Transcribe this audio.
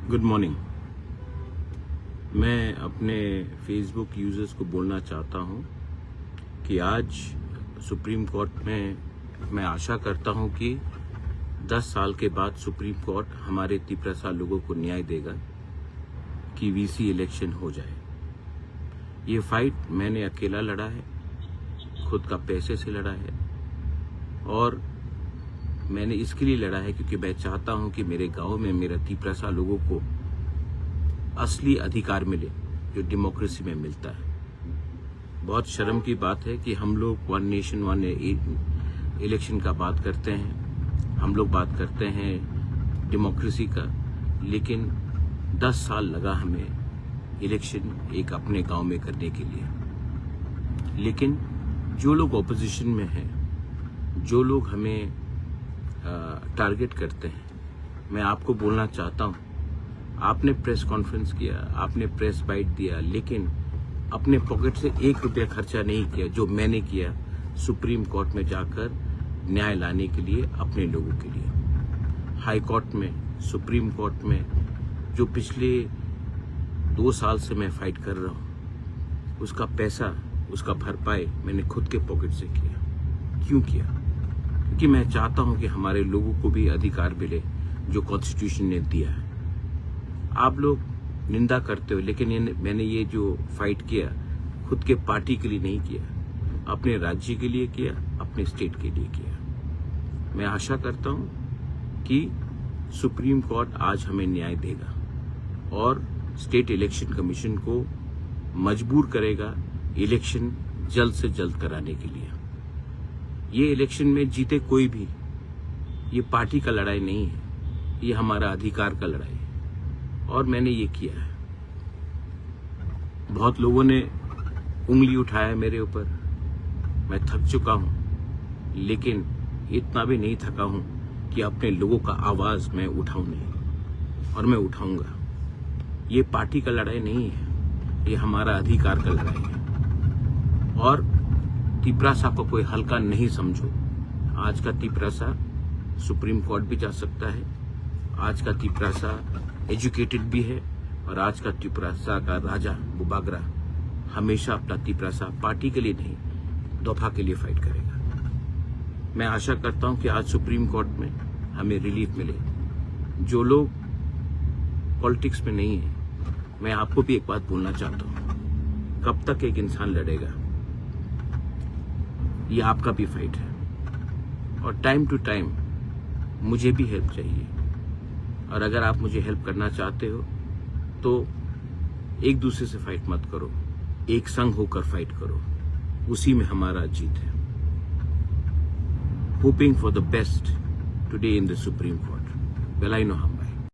Good morning. मैं अपने Facebook users को बोलना चाहता हूं कि आज सुप्रीम कोर्ट में मैं आशा करता हूं कि 10 साल के बाद सुप्रीम कोर्ट हमारे 33 लोगों को न्याय देगा कि वीसी इलेक्शन हो जाए। ये फाइट मैंने अकेला लड़ा है, खुद का पैसे से लड़ा है और मैंने इसके लिए लड़ा है क्योंकि मैं चाहता हूं कि मेरे गांव में मेरे 33 लोगों को असली अधिकार मिले जो डेमोक्रेसी में मिलता है। बहुत शर्म की बात है कि हम लोग वन नेशन वन इलेक्शन का बात करते हैं, हम लोग बात करते हैं डेमोक्रेसी का, लेकिन 10 साल लगा हमें इलेक्शन एक अपने गांव में करने के लिए। लेकिन जो लोग ऑपोजिशन में हैं, जो लोग हमें टारगेट करते हैं, मैं आपको बोलना चाहता हूं, आपने प्रेस कॉन्फ्रेंस किया, आपने प्रेस बाइट दिया, लेकिन अपने पॉकेट से 1 रुपया खर्चा नहीं किया जो मैंने किया सुप्रीम कोर्ट में जाकर न्याय लाने के लिए अपने लोगों के लिए। हाई कोर्ट में, सुप्रीम कोर्ट में जो पिछले 2 साल से मैं फाइट कर रहा हूं, उसका पैसा, उसका भरपाई मैंने खुद के पॉकेट से किया। क्यों किया? क्योंकि मैं चाहता हूं कि हमारे लोगों को भी अधिकार मिले जो कॉन्स्टिट्यूशन ने दिया है। आप लोग निंदा करते हो, लेकिन मैंने ये जो फाइट किया खुद के पार्टी के लिए नहीं किया, अपने राज्य के लिए किया, अपने स्टेट के लिए किया। मैं आशा करता हूं कि सुप्रीम कोर्ट आज हमें न्याय देगा और स्टेट इलेक्शन कमीशन को मजबूर करेगा इलेक्शन जल्द से जल्द कराने के लिए। ये इलेक्शन में जीते कोई भी, ये पार्टी का लड़ाई नहीं है, ये हमारा अधिकार का लड़ाई है और मैंने ये किया है। बहुत लोगों ने उंगली उठाया मेरे ऊपर, मैं थक चुका हूं, लेकिन इतना भी नहीं थका हूं कि अपने लोगों का आवाज मैं उठाऊं नहीं, और मैं उठाऊंगा। ये पार्टी का लड़ाई नहीं है, ये हमारा अधिकार का लड़ाई है। और तिपरासा को कोई हल्का नहीं समझो। आज का तिपरासा सुप्रीम कोर्ट भी जा सकता है, आज का तिपरासा एजुकेटेड भी है और आज का तिपरासा का राजा बुबागरा हमेशा अपना तिपरासा पार्टी के लिए नहीं, दफा के लिए फाइट करेगा। मैं आशा करता हूं कि आज सुप्रीम कोर्ट में हमें रिलीफ मिले। जो लोग पॉलिटिक्स में नहीं है, मैं आपको भी एक बात बोलना चाहता हूं, कब तक एक इंसान लड़ेगा? ये आपका भी फाइट है और टाइम टू टाइम मुझे भी हेल्प चाहिए। और अगर आप मुझे हेल्प करना चाहते हो तो एक दूसरे से फाइट मत करो, एक संग होकर फाइट करो, उसी में हमारा जीत है। Hoping for the best today in the supreme court. Well I know how